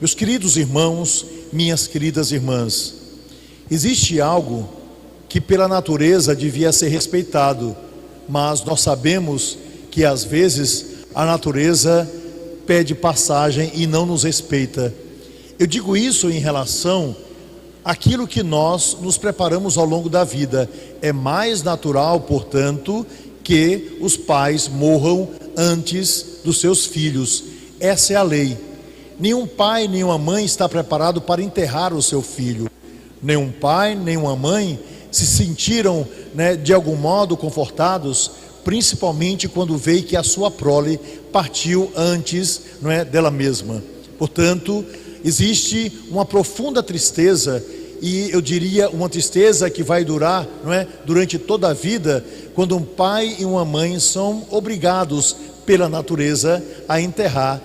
Meus queridos irmãos, minhas queridas irmãs, existe algo que pela natureza devia ser respeitado, mas nós sabemos que às vezes a natureza pede passagem e não nos respeita. Eu digo isso em relação àquilo que nós nos preparamos ao longo da vida. É mais natural, portanto, que os pais morram antes dos seus filhos. Essa é a lei. Nenhum pai, nenhuma mãe está preparado para enterrar o seu filho. Nenhum pai, nenhuma mãe se sentiram, de algum modo confortados, principalmente quando veio que a sua prole partiu antes, dela mesma. Portanto, existe uma profunda tristeza, e eu diria uma tristeza que vai durar, durante toda a vida, quando um pai e uma mãe são obrigados pela natureza a enterrar,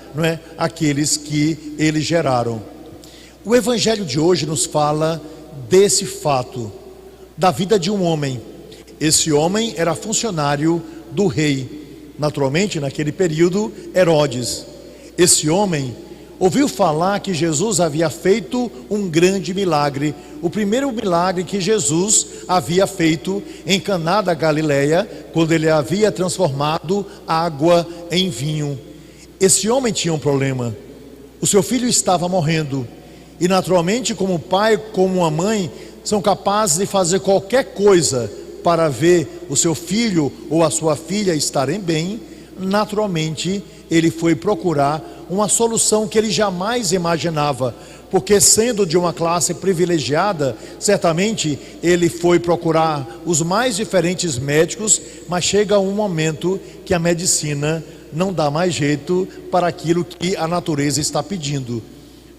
aqueles que eles geraram. O Evangelho de hoje nos fala desse fato, da vida de um homem. Esse homem era funcionário do rei, naturalmente naquele período Herodes. Esse homem ouviu falar que Jesus havia feito um grande milagre, o primeiro milagre que Jesus havia feito em Caná da Galileia, quando ele havia transformado água em vinho. Esse homem tinha um problema: o seu filho estava morrendo, e naturalmente, como o pai, como a mãe, são capazes de fazer qualquer coisa para ver o seu filho ou a sua filha estarem bem. Naturalmente, ele foi procurar uma solução que ele jamais imaginava, porque sendo de uma classe privilegiada, certamente ele foi procurar os mais diferentes médicos, mas chega um momento que a medicina não dá mais jeito para aquilo que a natureza está pedindo.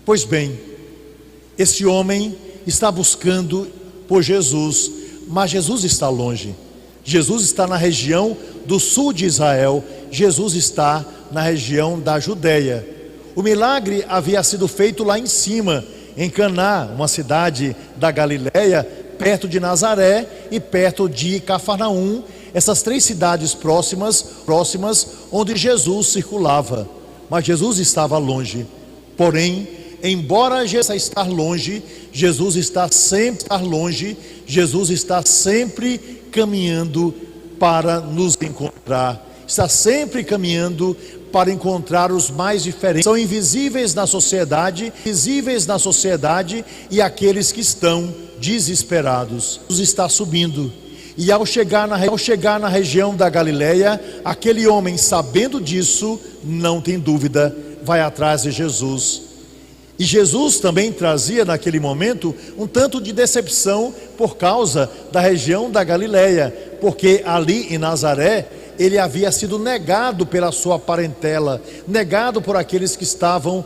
Pois bem, esse homem está buscando por Jesus, mas Jesus está longe. Jesus está na região do sul de Israel, Jesus está na região da Judeia. O milagre havia sido feito lá em cima, em Caná, uma cidade da Galileia, perto de Nazaré e perto de Cafarnaum, essas três cidades próximas onde Jesus circulava. Mas Jesus estava longe. Porém, embora Jesus estar longe, Jesus está sempre caminhando para nos encontrar. Está sempre caminhando para encontrar os mais diferentes. São invisíveis na sociedade e aqueles que estão desesperados. Jesus está subindo. E ao chegar na região da Galileia, aquele homem, sabendo disso, não tem dúvida, vai atrás de Jesus. E Jesus também trazia naquele momento um tanto de decepção por causa da região da Galileia, porque ali em Nazaré ele havia sido negado pela sua parentela, negado por aqueles que estavam,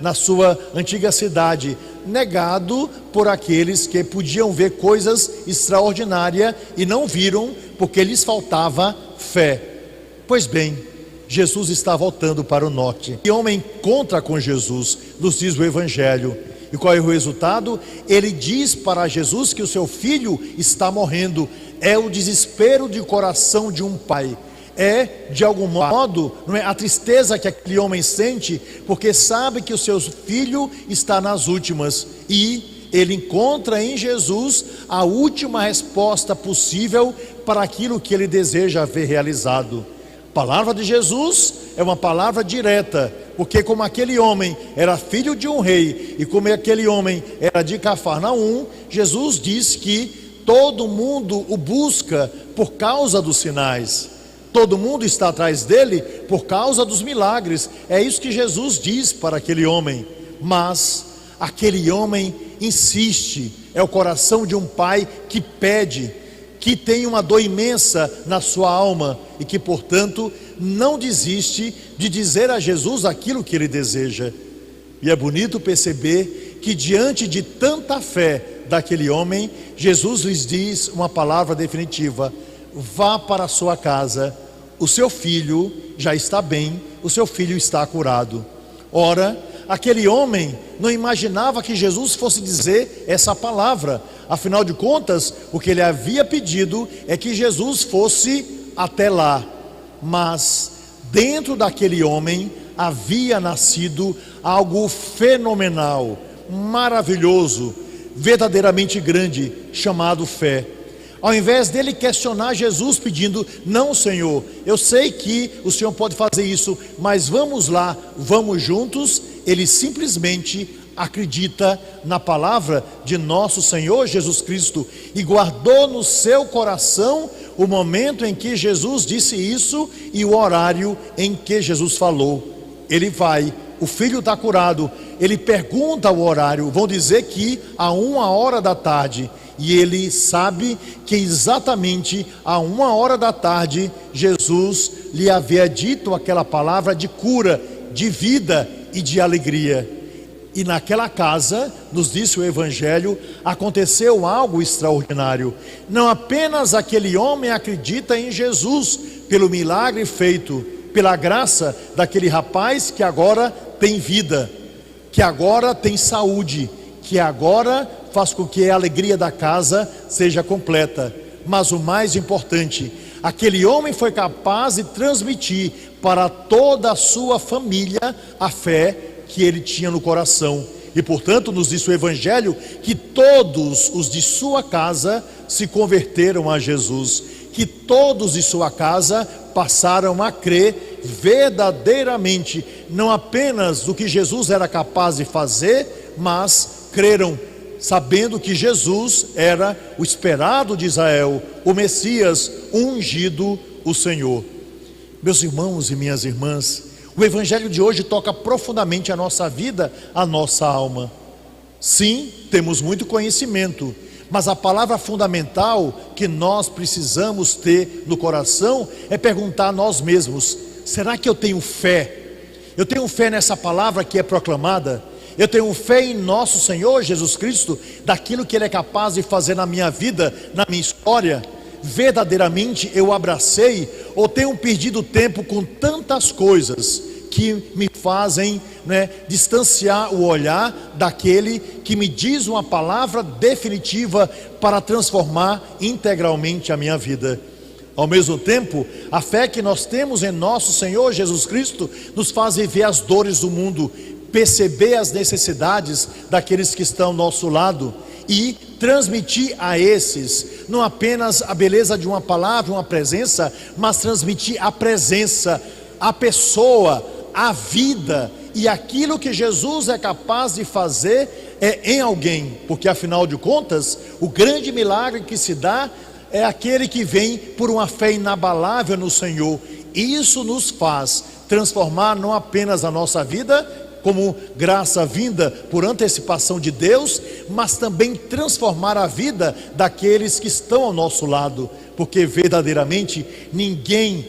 na sua antiga cidade, negado por aqueles que podiam ver coisas extraordinárias e não viram porque lhes faltava fé. Pois bem, Jesus está voltando para o norte. E o homem encontra com Jesus, nos diz o Evangelho. E qual é o resultado? Ele diz para Jesus que o seu filho está morrendo. É o desespero de coração de um pai. É, de algum modo, a tristeza que aquele homem sente, porque sabe que o seu filho está nas últimas. E ele encontra em Jesus a última resposta possível para aquilo que ele deseja ver realizado. A palavra de Jesus é uma palavra direta, porque como aquele homem era filho de um rei, e como aquele homem era de Cafarnaum, Jesus diz que todo mundo o busca por causa dos sinais. Todo mundo está atrás dele por causa dos milagres. É isso que Jesus diz para aquele homem. Mas aquele homem insiste. É o coração de um pai que pede, que tem uma dor imensa na sua alma e que, portanto, não desiste de dizer a Jesus aquilo que ele deseja. E é bonito perceber que diante de tanta fé daquele homem, Jesus lhes diz uma palavra definitiva: vá para a sua casa, o seu filho já está bem, o seu filho está curado. Ora, aquele homem não imaginava que Jesus fosse dizer essa palavra. Afinal de contas, o que ele havia pedido é que Jesus fosse até lá. Mas dentro daquele homem havia nascido algo fenomenal, maravilhoso, verdadeiramente grande, chamado fé. Ao invés dele questionar Jesus pedindo: não, Senhor, eu sei que o Senhor pode fazer isso, mas vamos lá, vamos juntos, ele simplesmente acredita na palavra de nosso Senhor Jesus Cristo e guardou no seu coração o momento em que Jesus disse isso e o horário em que Jesus falou. Ele vai, o filho está curado, ele pergunta o horário, vão dizer que a 1h da tarde, e ele sabe que exatamente a 1h da tarde Jesus lhe havia dito aquela palavra de cura, de vida e de alegria. E naquela casa, nos disse o Evangelho, aconteceu algo extraordinário. Não apenas aquele homem acredita em Jesus pelo milagre feito, pela graça daquele rapaz que agora tem vida, que agora tem saúde, que agora faz com que a alegria da casa seja completa. Mas o mais importante, aquele homem foi capaz de transmitir para toda a sua família a fé que ele tinha no coração. E portanto nos diz o Evangelho que todos os de sua casa se converteram a Jesus, que todos de sua casa passaram a crer verdadeiramente, não apenas do que Jesus era capaz de fazer, mas creram, sabendo que Jesus era o esperado de Israel, o Messias, o ungido, o Senhor. Meus irmãos e minhas irmãs, o Evangelho de hoje toca profundamente a nossa vida, a nossa alma. Sim, temos muito conhecimento, mas a palavra fundamental que nós precisamos ter no coração é perguntar a nós mesmos: será que eu tenho fé? Eu tenho fé nessa palavra que é proclamada? Eu tenho fé em nosso Senhor Jesus Cristo, daquilo que Ele é capaz de fazer na minha vida, na minha história? Verdadeiramente eu abracei, ou tenho perdido tempo com tantas coisas que me fazem distanciar o olhar daquele que me diz uma palavra definitiva para transformar integralmente a minha vida? Ao mesmo tempo, a fé que nós temos em nosso Senhor Jesus Cristo nos faz viver as dores do mundo, perceber as necessidades daqueles que estão ao nosso lado e transmitir a esses não apenas a beleza de uma palavra, uma presença, mas transmitir a presença, a pessoa, a vida e aquilo que Jesus é capaz de fazer em alguém, porque afinal de contas o grande milagre que se dá é aquele que vem por uma fé inabalável no Senhor. Isso nos faz transformar não apenas a nossa vida como graça vinda por antecipação de Deus, mas também transformar a vida daqueles que estão ao nosso lado, porque verdadeiramente ninguém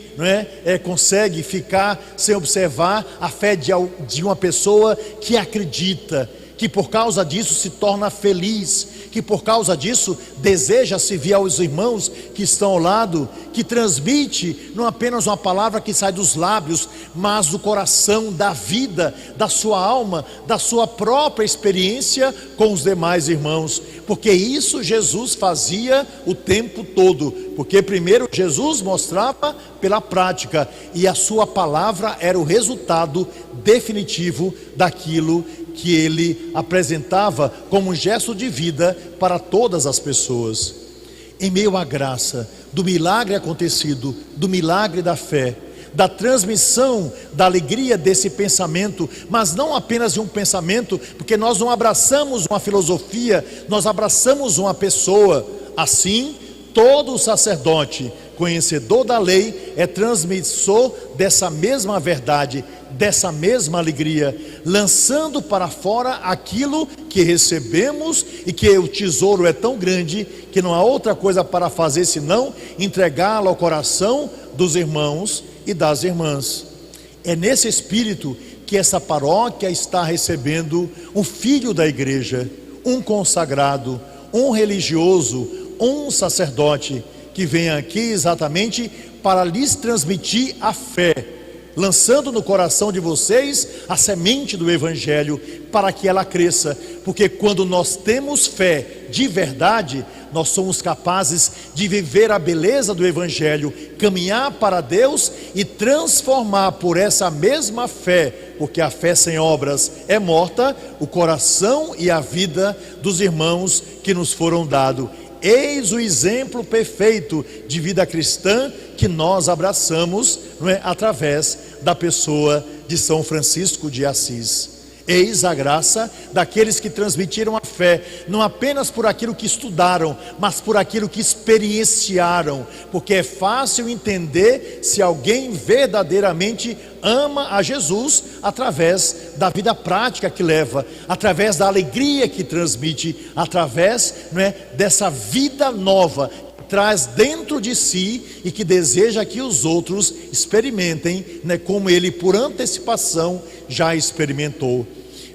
consegue ficar sem observar a fé de uma pessoa que acredita, que por causa disso se torna feliz, que por causa disso deseja servir aos irmãos que estão ao lado, que transmite não apenas uma palavra que sai dos lábios, mas do coração, da vida, da sua alma, da sua própria experiência com os demais irmãos, porque isso Jesus fazia o tempo todo, porque primeiro Jesus mostrava pela prática, e a sua palavra era o resultado definitivo daquilo que ele apresentava como um gesto de vida para todas as pessoas. Em meio à graça do milagre acontecido, do milagre da fé, da transmissão da alegria desse pensamento, mas não apenas de um pensamento, porque nós não abraçamos uma filosofia, nós abraçamos uma pessoa. Assim, todo sacerdote, conhecedor da lei, é transmissor dessa mesma verdade, dessa mesma alegria, lançando para fora aquilo que recebemos, e que o tesouro é tão grande que não há outra coisa para fazer senão entregá-lo ao coração dos irmãos e das irmãs. É nesse espírito que essa paróquia está recebendo um filho da igreja, um consagrado, um religioso, um sacerdote, que vem aqui exatamente para lhes transmitir a fé, lançando no coração de vocês a semente do Evangelho, para que ela cresça, porque quando nós temos fé de verdade, nós somos capazes de viver a beleza do Evangelho, caminhar para Deus e transformar por essa mesma fé, porque a fé sem obras é morta, o coração e a vida dos irmãos que nos foram dados. Eis o exemplo perfeito de vida cristã que nós abraçamos, não é? Através da pessoa de São Francisco de Assis. Eis a graça daqueles que transmitiram a fé, não apenas por aquilo que estudaram, mas por aquilo que experienciaram, porque é fácil entender se alguém verdadeiramente ama a Jesus através da vida prática que leva, através da alegria que transmite, através, não é, dessa vida nova que traz dentro de si e que deseja que os outros experimentem, né, como ele por antecipação já experimentou.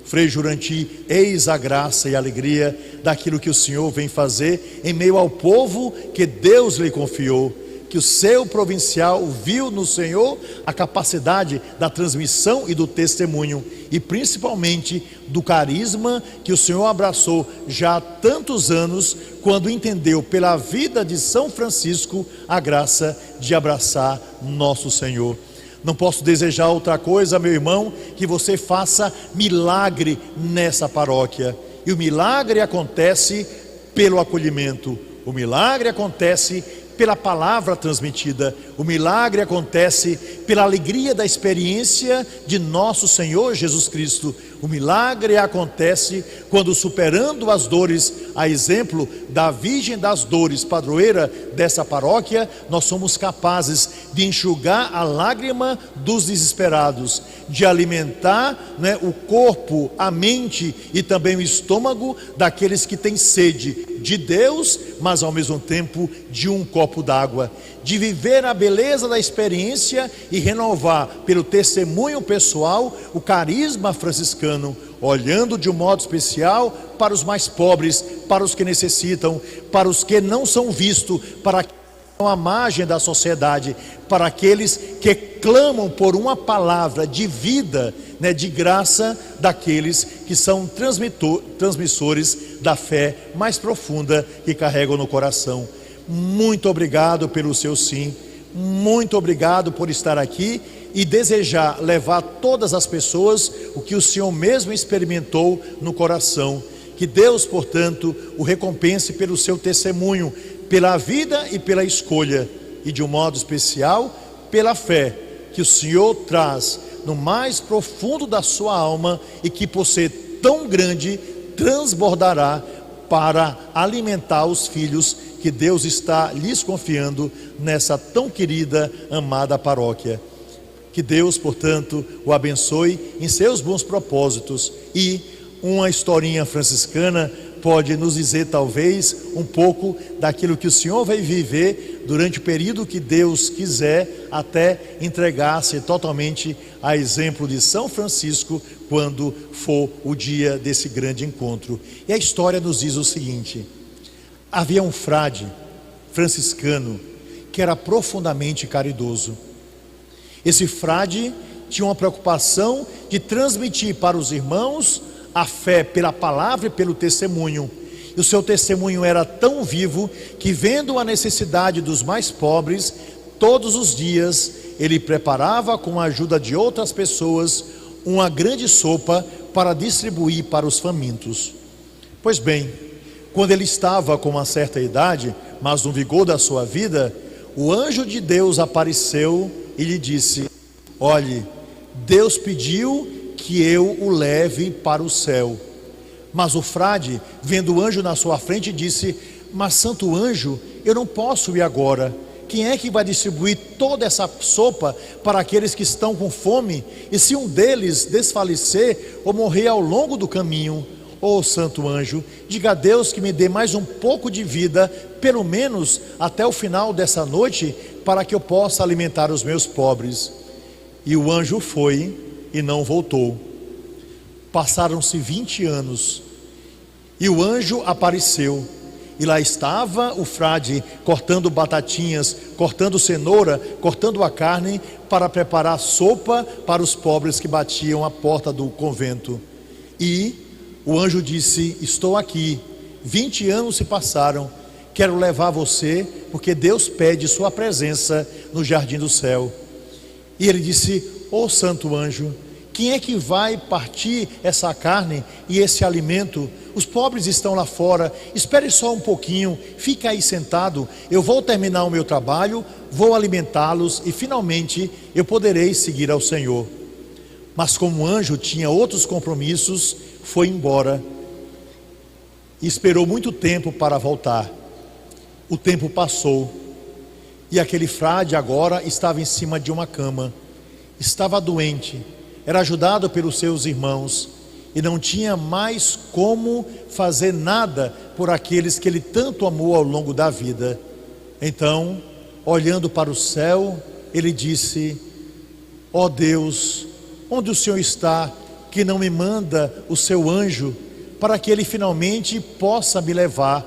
Frei Juranti, eis a graça e a alegria daquilo que o Senhor vem fazer em meio ao povo que Deus lhe confiou, que o seu provincial viu no Senhor a capacidade da transmissão e do testemunho, e principalmente do carisma que o Senhor abraçou já há tantos anos, quando entendeu pela vida de São Francisco a graça de abraçar nosso Senhor. Não posso desejar outra coisa, meu irmão, que você faça milagre nessa paróquia. E o milagre acontece pelo acolhimento, o milagre acontece pela palavra transmitida, o milagre acontece pela alegria da experiência de nosso Senhor Jesus Cristo. O milagre acontece quando, superando as dores, a exemplo da Virgem das Dores, padroeira dessa paróquia, nós somos capazes de enxugar a lágrima dos desesperados, de alimentar, né, o corpo, a mente e também o estômago daqueles que têm sede de Deus, mas ao mesmo tempo de um copo d'água, de viver a beleza da experiência e renovar pelo testemunho pessoal o carisma franciscano, olhando de um modo especial para os mais pobres, para os que necessitam, para os que não são vistos, para aqueles que estão à margem da sociedade, para aqueles que clamam por uma palavra de vida, né, de graça, daqueles que são transmissores da fé mais profunda que carregam no coração. Muito obrigado pelo seu sim, muito obrigado por estar aqui e desejar levar a todas as pessoas o que o Senhor mesmo experimentou no coração. Que Deus, portanto, o recompense pelo seu testemunho, pela vida e pela escolha, e de um modo especial pela fé que o Senhor traz no mais profundo da sua alma e que, por ser tão grande, transbordará para alimentar os filhos que Deus está lhes confiando nessa tão querida, amada paróquia. Que Deus, portanto, o abençoe em seus bons propósitos. E uma historinha franciscana pode nos dizer talvez um pouco daquilo que o Senhor vai viver durante o período que Deus quiser, até entregar-se totalmente a exemplo de São Francisco, quando for o dia desse grande encontro. E a história nos diz o seguinte: havia um frade franciscano que era profundamente caridoso. Esse frade tinha uma preocupação de transmitir para os irmãos a fé pela palavra e pelo testemunho. E o seu testemunho era tão vivo que, vendo a necessidade dos mais pobres, todos os dias ele preparava, com a ajuda de outras pessoas, uma grande sopa para distribuir para os famintos. Pois bem, quando ele estava com uma certa idade, mas no vigor da sua vida, o anjo de Deus apareceu e lhe disse: olhe, Deus pediu que eu o leve para o céu. Mas o frade, vendo o anjo na sua frente, disse: mas santo anjo, eu não posso ir agora. Quem é que vai distribuir toda essa sopa para aqueles que estão com fome? E se um deles desfalecer ou morrer ao longo do caminho? Ô santo anjo, diga a Deus que me dê mais um pouco de vida, pelo menos até o final dessa noite, para que eu possa alimentar os meus pobres. E o anjo foi e não voltou. Passaram-se 20 anos e o anjo apareceu, e lá estava o frade cortando batatinhas cortando cenoura, cortando a carne para preparar sopa para os pobres que batiam à porta do convento. E o anjo disse: estou aqui, 20 anos se passaram, quero levar você, porque Deus pede sua presença no jardim do céu. E ele disse: ó santo anjo, quem é que vai partir essa carne e esse alimento? Os pobres estão lá fora, espere só um pouquinho, fica aí sentado, eu vou terminar o meu trabalho, vou alimentá-los e finalmente eu poderei seguir ao Senhor. Mas como o anjo tinha outros compromissos, foi embora e esperou muito tempo para voltar. O tempo passou e aquele frade agora estava em cima de uma cama, estava doente, era ajudado pelos seus irmãos e não tinha mais como fazer nada por aqueles que ele tanto amou ao longo da vida. Então, olhando para o céu, ele disse: ó Deus, onde o Senhor está, que não me manda o seu anjo, para que ele finalmente possa me levar,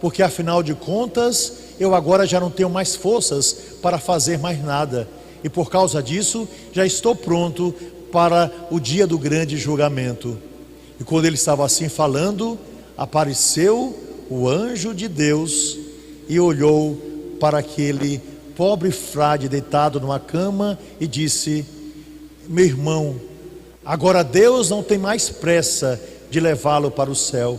porque afinal de contas, eu agora já não tenho mais forças para fazer mais nada, e por causa disso, já estou pronto para o dia do grande julgamento. E quando ele estava assim falando, apareceu o anjo de Deus e olhou para aquele pobre frade deitado numa cama e disse: meu irmão, agora Deus não tem mais pressa de levá-lo para o céu,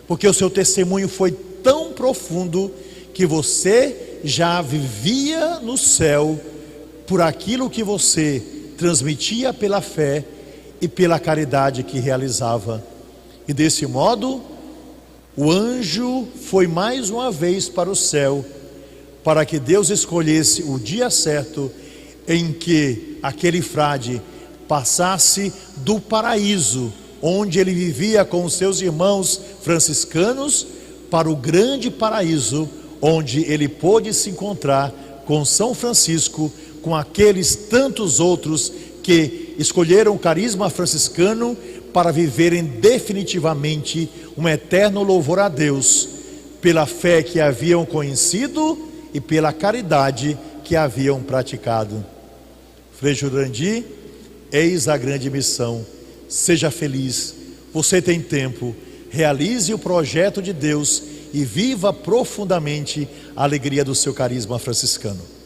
porque o seu testemunho foi tão profundo que você já vivia no céu por aquilo que você transmitia pela fé e pela caridade que realizava. E desse modo, o anjo foi mais uma vez para o céu, para que Deus escolhesse o dia certo em que aquele frade passasse do paraíso, onde ele vivia com os seus irmãos franciscanos, para o grande paraíso, onde ele pôde se encontrar com São Francisco, com aqueles tantos outros que escolheram o carisma franciscano para viverem definitivamente um eterno louvor a Deus, pela fé que haviam conhecido e pela caridade que haviam praticado. Frei Jurandir, eis a grande missão. Seja feliz, você tem tempo, realize o projeto de Deus e viva profundamente a alegria do seu carisma franciscano.